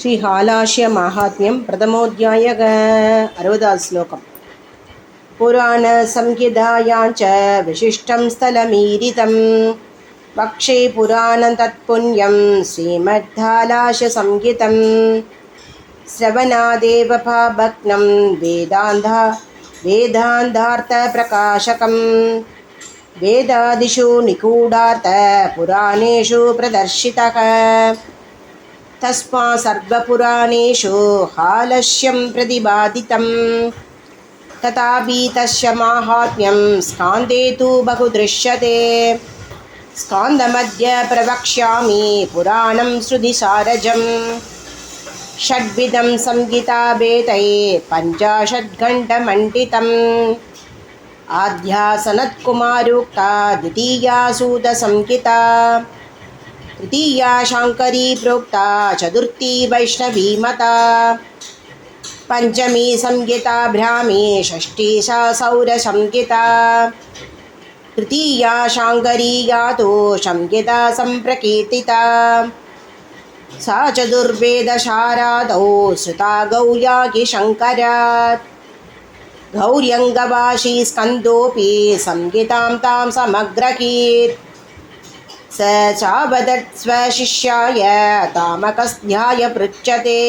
श्रीहालाश्यमाहात्म्यं प्रथमोऽध्यायः 60 श्लोकम्। पुराणसंहितायाञ्च विशिष्टं स्थलमीरितं वक्षे पुराणं तत्पुण्यं श्रीमद्हालाश्यसंहितं श्रवणादेव भावग्नं वेदान्तार्थप्रकाशकं वेदादिषु निगूढार्थपुराणेषु प्रदर्शितः तस्मात् सर्वपुराणेषु हालस्यं प्रतिपादितं तथापि तस्य माहात्म्यं स्कान्दे तु बहु दृश्यते। स्कान्दमध्ये प्रवक्ष्यामि पुराणं श्रुतिसारजं षड्विधं संहिताभेदैः 50 आद्या सनत्कुमारोक्ता द्वितीया सूतसंहिता तृतीया शाङ्करी प्रोक्ता चतुर्थी वैष्णवी मता पंचमी संहिता ब्राह्मी षष्ठी सा सौरसंहिता तृतीया शाङ्करी यातो संहिता सम्प्रकीर्तिता सा चतुर्वेदशारादौ श्रुता गौर्यागि शङ्करात् गौर्यङ्गवाशी स्कन्दोऽपि संहितां तां समग्रहीत् स चावदत् स्वशिष्याय तामकस्ध्याय पृच्छते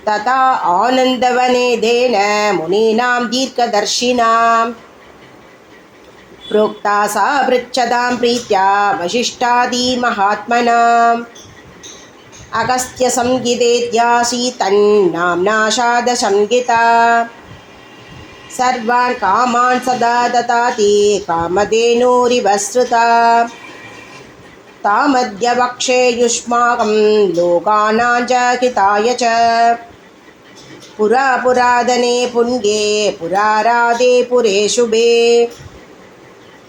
तथा आनन्दवनेदेन मुनीनां दीर्घदर्शिनां प्रोक्ता सा पृच्छतां प्रीत्या वसिष्ठादिमहात्मनाम् अगस्त्यसंहितेत्यासीतन्नाम्ना शारदसंहिता सर्वान् कामान् सदा ददाति कामधेनुरिवसृता तामद्य वक्षे युष्माकं लोकानां च हिताय च पुरातने पुण्ये पुराराधे पुरे शुभे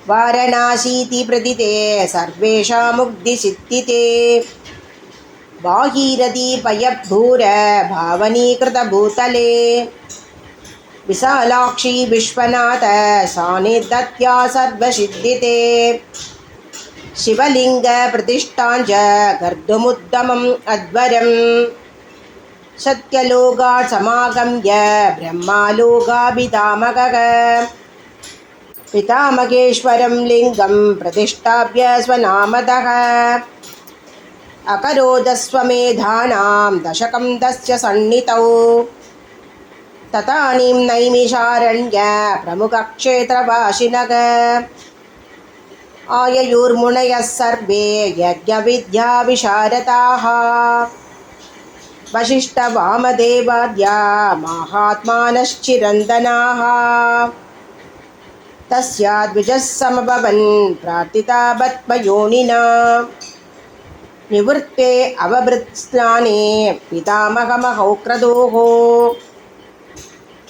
वारणासीति प्रदिते सर्वेषां मुक्तिसिद्धिते भागीरथी पयभूर भावनीकृतभूतले विशालाक्षी विश्वनाथ सानिध्यत्या सर्वसिद्धिते शिवलिंग प्रतिष्ठाञ्च गर्दुमुद्दमम् अध्वरम् सत्यलोकात् समागम्य ब्रह्मालोकाभिधामकः पितामहेश्वरं लिङ्गं प्रतिष्ठाप्य स्वनामतः अकरोदस्वमेधानां दशकं तस्य सन्निधौ तथानीं नैमिषारण्य प्रमुखक्षेत्रवासिनः आययुर्मुनयः सर्वे यज्ञविद्याविशारदाः वसिष्ठवामदेवाद्या महात्मानश्चिरन्दनाः तस्याद्विजः समभवन् प्रार्थिता पद्मयोनिना निवृत्ते अवभृत्स्नाने पितामहमहौक्रदोः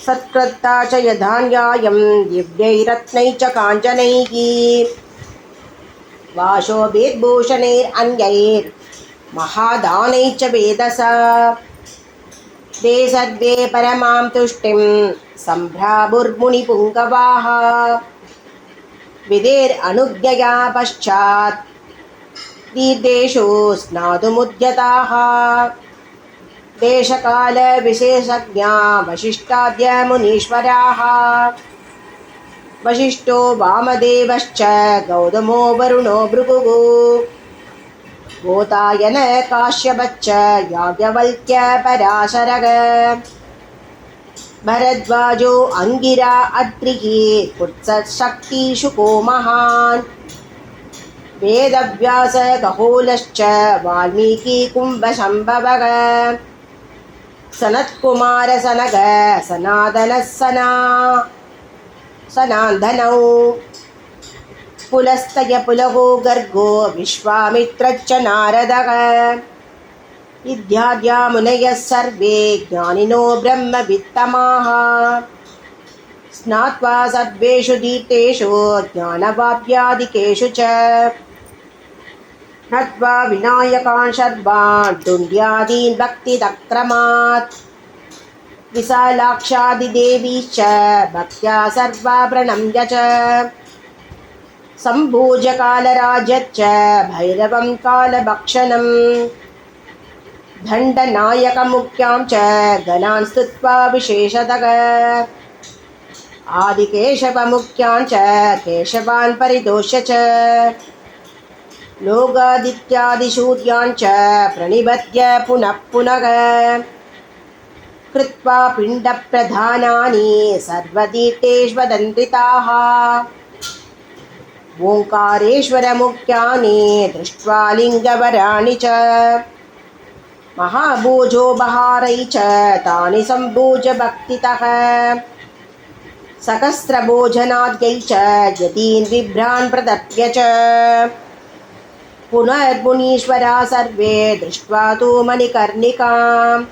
सत्कृता च यधान्यायं दिव्यैरत्नैः च काञ्चनैः वाशोभिर्भूषणैरन्यैर्महादानैः च वेदसा ते सर्वे परमां तुष्टिं सम्भ्रामुर्मुनिपुङ्गवाः विधेरनुज्ञया पश्चात् तीर्थेषु स्नातुमुद्यताः देशकालविशेषज्ञा वसिष्ठाद्य मुनीश्वराः वसिष्ठो वामदेवश्च गौतमो वरुणो भृगुः गोतायन काश्यपश्च याज्ञवल्क्य पराशरः भरद्वाजो अंगिरा अत्रिः कुत्सशक्तिशुको महान् वेदव्यास कहोलश्च वाल्मीकि कुम्भशम्भवः सनत्कुमार सनग सनातनः सनान्दनौ पुलस्तय पुलहो गर्गो विश्वामित्रश्च नारदः इत्याद्या मुनयः सर्वे ज्ञानिनो ब्रह्मवित्तमाः स्नात्वा सर्वेषु तीर्थेषु ज्ञानवाप्यादिकेषु च नत्वा विनायकान् शर्वान् दुन्द्यादीन् भक्तिदक्रमात् विशालाक्षादिदेवीश्च भक्त्या सर्वा प्रणम्य च सम्भूज्य कालराजच्च भैरवं कालभक्षणं दण्डनायकमुख्यां च गणान् स्तुत्वा विशेषतः आदिकेशवमुख्यां च केशवान् परितोष्य च लोकादित्यादिसूर्यान् च प्रणिपत्य पुनः पुनः कृत्वा पिण्डप्रधानानि सर्वतीर्थेष्वदन्त्रिताः ओङ्कारेश्वरमुख्यानि दृष्ट्वा लिङ्गवराणि च महाभोजोपहारै च तानि सम्भोज्य भक्तितः सहस्रभोजनाद्यै च यतीन् बिभ्रान् प्रदप्य च पुनर्मुनीश्वरा सर्वे दृष्ट्वा तु मणिकर्णिकाम्